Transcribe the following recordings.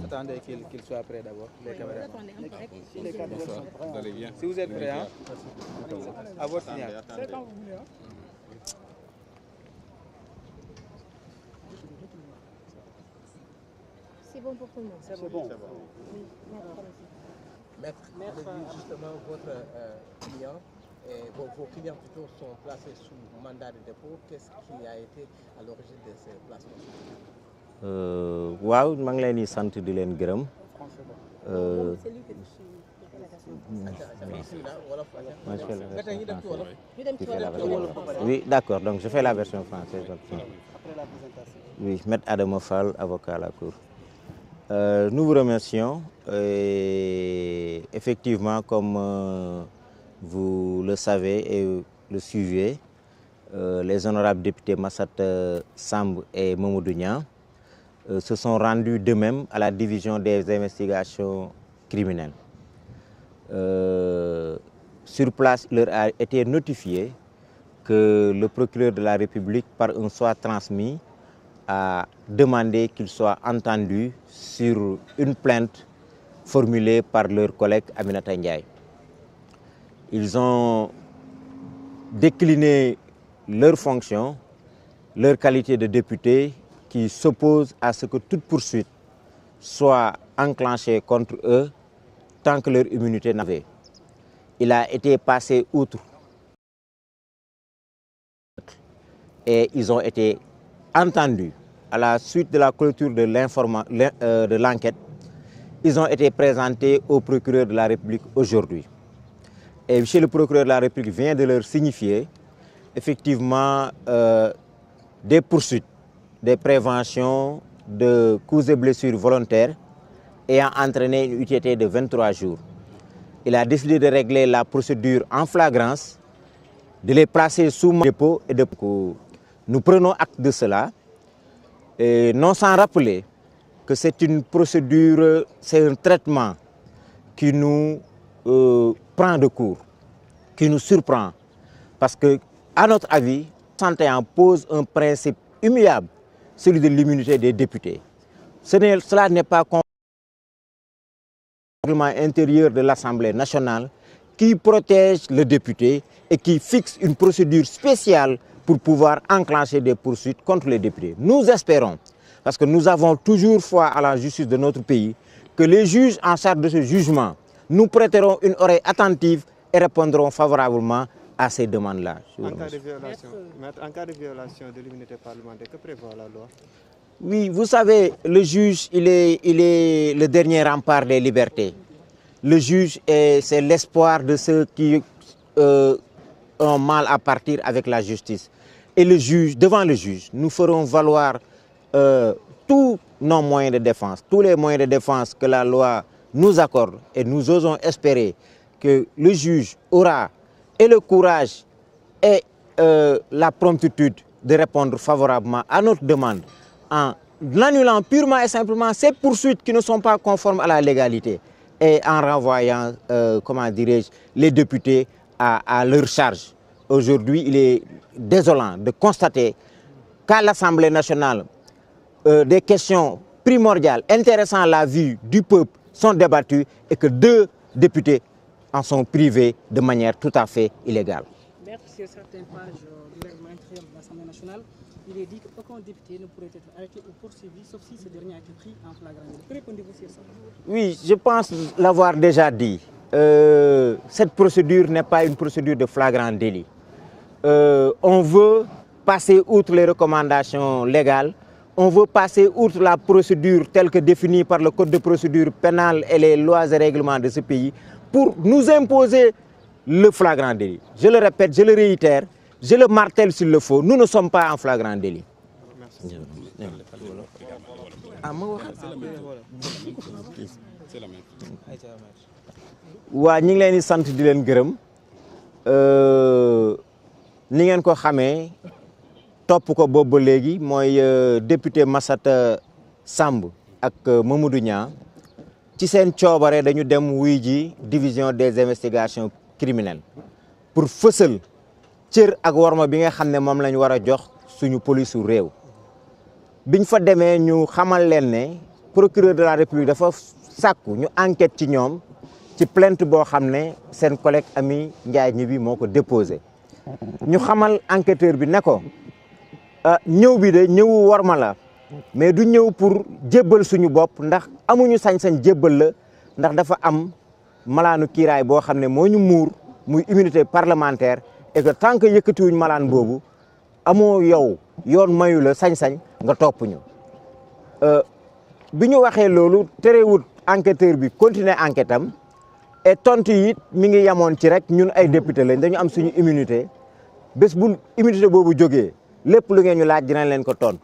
Attendez qu'il soit prêt d'abord, les caméras. Vous allez bien. Si vous êtes prêts, hein, à votre signal. C'est quand vous voulez. Hein. C'est bon pour tout le monde. C'est bon. Oui, Maître, justement votre client, et vos clients plutôt sont placés sous mandat de dépôt. Qu'est-ce qui a été à l'origine de ces placements? waaw maa ngi leen di sant di leen gërëm. Oui, d'accord, donc je fais la version française. Oui, Maître Adama Fall, avocat à la Cour. Nous vous remercions. Effectivement, comme vous le savez et le suivez, les honorables députés Massata Samb et Mamadou Niang se sont rendus d'eux-mêmes à la division des investigations criminelles. Sur place, il leur a été notifié que le procureur de la République, par un soin transmis, a demandé qu'ils soient entendus sur une plainte formulée par leur collègue Aminata Ndiaye. Ils ont décliné leurs fonctions, leur qualité de député, qui s'opposent à ce que toute poursuite soit enclenchée contre eux tant que leur immunité n'avait. Il a été passé outre et ils ont été entendus. À la suite de la clôture de l'enquête, ils ont été présentés au procureur de la République aujourd'hui. Et chez le procureur de la République vient de leur signifier effectivement des poursuites, des préventions de coups et blessures volontaires ayant entraîné une UTT de 23 jours. Il a décidé de régler la procédure en flagrance, de les placer sous dépôt et de... Nous prenons acte de cela, et non sans rappeler que c'est une procédure, c'est un traitement qui nous prend de court, qui nous surprend, parce que, à notre avis, 61 pose un principe immuable, celui de l'immunité des députés. Cela n'est pas le règlement intérieur de l'Assemblée nationale qui protège le député et qui fixe une procédure spéciale pour pouvoir enclencher des poursuites contre les députés. Nous espérons, parce que nous avons toujours foi à la justice de notre pays, que les juges en charge de ce jugement nous prêteront une oreille attentive et répondront favorablement à ces demandes-là. En cas de violation de l'immunité parlementaire, que prévoit la loi? Oui, vous savez, le juge, il est le dernier rempart des libertés. Le juge, c'est l'espoir de ceux qui ont mal à partir avec la justice. Et le juge, devant le juge, nous ferons valoir tous nos moyens de défense, tous les moyens de défense que la loi nous accorde. Et nous osons espérer que le juge aura et le courage et la promptitude de répondre favorablement à notre demande en annulant purement et simplement ces poursuites qui ne sont pas conformes à la légalité et en renvoyant, comment dirais-je, les députés à leur charge. Aujourd'hui, il est désolant de constater qu'à l'Assemblée nationale, des questions primordiales intéressant la vie du peuple sont débattues et que 2 députés en sont privés de manière tout à fait illégale. Maître, sur certaines pages du règlement intérieur de l'Assemblée nationale, il est dit qu'aucun député ne pourrait être arrêté ou poursuivi, sauf si ce dernier a été pris en flagrant délit. Que répondez-vous sur ça? Oui, je pense l'avoir déjà dit. Cette procédure n'est pas une procédure de flagrant délit. On veut passer outre les recommandations légales, on veut passer outre la procédure telle que définie par le Code de procédure pénale et les lois et règlements de ce pays pour nous imposer le flagrant délit. Je le répète, je le réitère, je le martèle s'il le faut, nous ne sommes pas en flagrant délit. Merci. waa ñi ngi leen di sant di leen gërëm ni ngeen ko xamee topp ko boobu ba léegi mooy député Massata Samb ak Mamadou Niang ci seen coobare dañu dem wuy ji division des investigations criminelles pour fësal cër ak worma bi nga xam ne moom lañ war a jox suñu police su réew. biñ fa demee ñu xamal leen ne procureur de la République dafa sàkku ñu enquête ci ñoom ci plainte boo xam ne seen collègue Amy Ndiaye Gniby moo ko déposé. ñu xamal enquêteur bi ne ko ñëw bi de ñëwu worma la mais du ñëw pour jébbal suñu bopp ndax amuñu sañ-sañ jébbal la ndax dafa am malaanu kiiraay boo xam ne moo ñu muur muy immunité parlementaire et que tant que yëkkatiwuñ malaan boobu amoo yow yoon mayu la sañ-sañ nga topp ñu. bi ñu waxee loolu terewut enquêteur bi continuer enquête am et tontu yi mi ngi yamoon ci rek ñun ay député lañ dañu am suñu immunité bés bu immunité boobu jógee lépp lu ngeen ñu laaj dinañ leen ko tontu.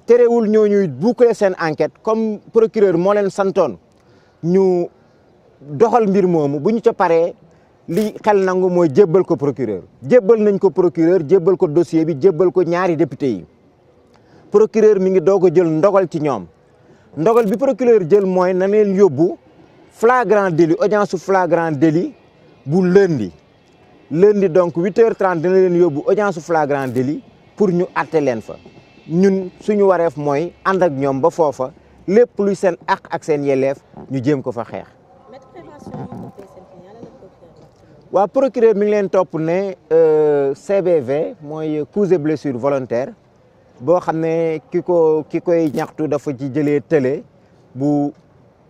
terewul ñooñuy boucler seen enquête comme procureur moo leen santoon ñu doxal mbir moomu bu ñu ca paree li xel nangu mooy jébbal ko procureur. jébbal nañ ko procureur jébbal ko dossier bi jébbal ko ñaari député yi procureur mi ngi doog a jël ndogal ci ñoom ndogal bi procureur jël mooy na leen yóbbu flagrant délit audience su flagrant délit bu lundi donc 8h30 dina leen yóbbu audience su flagrant délit pour ñu atte leen fa. ñun suñu wareef mooy ànd ak ñoom ba foofa lépp luy seen àq ak seen yelleef ñu jéem ko fa xeex. waa procureur mi ngi leen topp ne CBV mooy coups et blessures volontaires boo xam ne ki koy ñaxtu dafa ci jëlee tële bu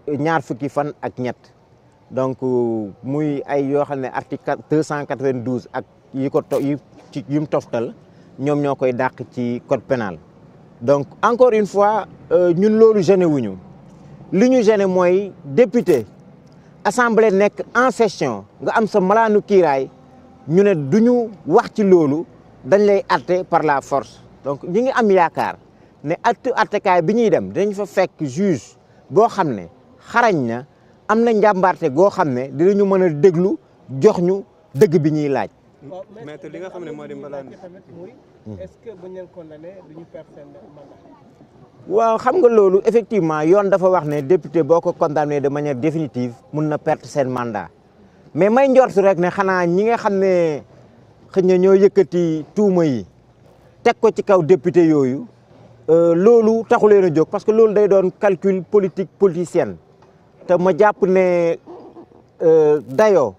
ñaar fukki fan ak ñett donc muy ay yoo xam ne article 292 ak yi ko mu toftal ñoom ñoo koy dàq ci code pénal donc encore une fois ñun loolu gêné wuñu li ñu gêné mooy député assemblée nekk en session nga am sa malaanu kiiraay ñu ne duñu wax ci loolu dañ lay atte par la force donc ñi ngi am yaakaar ne attekaay bi ñuy dem dinañ fa fekk juge boo xam ne xarañ na am na njàmbaarte goo xam ne dinañu mën a déglu jox ñu dëgg bi ñuy laaj. maître li nga xam ne moo di mbalaan est-ce que bu ñu leen condamné du ñu perdre seen mandat. waaw xam nga loolu effectivement yoon dafa wax ne député boo ko condamné de manière définitive mun na perdre seen mandat mais may njortu rek ne xanaa ñi nga xam ne xëy na ñoo yëkkati tuuma yi teg ko ci kaw député yooyu loolu taxu leen a jóg parce que loolu day doon calcul politique politicien te ma jàpp ne dayoo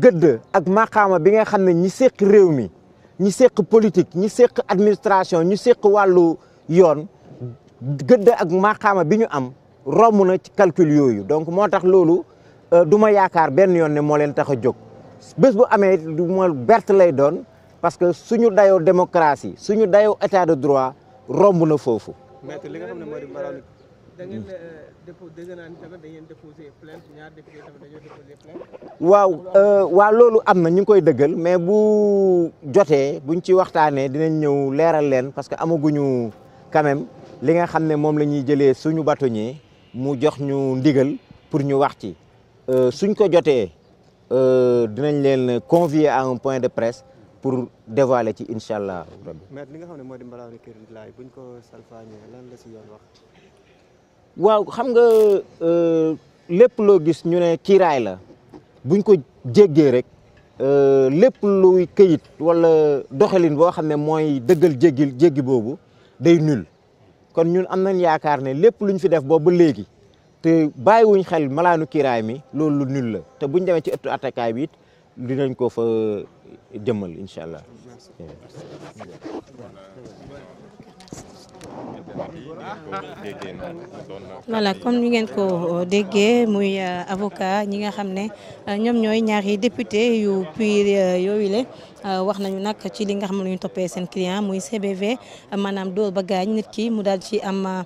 gëdd ak maqaama bi nga xam ne ñi séq réew mi ñi séq politique ñi séq administration ñi séq wàllu yoon gëdd ak maqaama bi ñu am romb na ci calcul yooyu donc moo tax loolu du ma yaakaar benn yoon ne moo leen tax a jóg bés bu amee du ma berte lay doon parce que suñu dayoo démocratie suñu dayoo état de droit romb na foofu. maître li nga xam ne moo di mbalaan da ngeen dégg naa ni tamit da ngeen déposé plainte ñaar député tamit dañoo déposé plainte. waaw loolu am na ñu ngi koy dëggal mais bu jotee buñ ci waxtaanee dinañ ñëw leeral leen parce que amaguñu quand même li nga xam ne moom la ñuy jëlee suñu bâtonnier mu jox ñu ndigal pour ñu wax ci suñ ko jotee dinañ leen convier à un point de presse pour dévoiler ci incha allah. maître li nga xam ne moo di mbalaanu kër laay buñ ko salfaañee lan la si yoon wax. waaw xam nga lépp loo gis ñu ne kiiraay la buñ ko jéggee rek lépp luy këyit wala doxalin boo xam ne mooy dëggal jéggi boobu day nul kon ñun am nañ yaakaar ne lépp luñ fi def boobu ba léegi te bàyyiwuñ xel malaanu kiiraay mi loolu lu nul la te buñ demee ci ëttu attekaay bi it dinañ ko fa jëmmal incha allah. voilà comme ni ngeen ko déggee muy avocat ñi nga xam ne ñoom ñooy ñaari député yu PUR yooyu le wax nañu nag ci li nga xam ne ñu toppee seen client muy CBV maanaam dóor ba gaañ nit ki mu daal ci am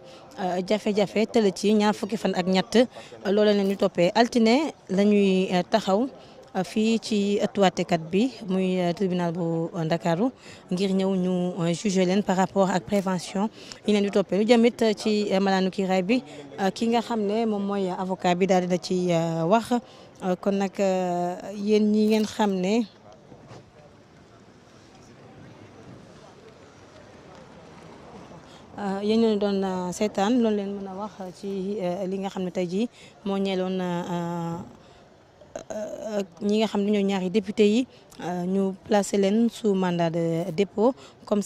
jafe-jafe tële ci ñaar fukki fan ak ñett loolu la ñu toppee altine la ñuy taxaw fii ci ëttu àttekat bi muy tribunal bu Ndakaaru ngir ñëw ñu juger leen par rapport ak prévention yi leen di toppee lu jamit ci malaanu kiiraay bi ki nga xam ne moom mooy avocat bi daal dina ci wax kon nag yéen ñi ngeen xam ne yéen ñu doon seetaan loolu leen mën a wax ci li nga xam ne tey jii moo ñeeloon ñi nga xam ne ñooy ñaari député yi ñu placé leen sous mandat de dépôt comme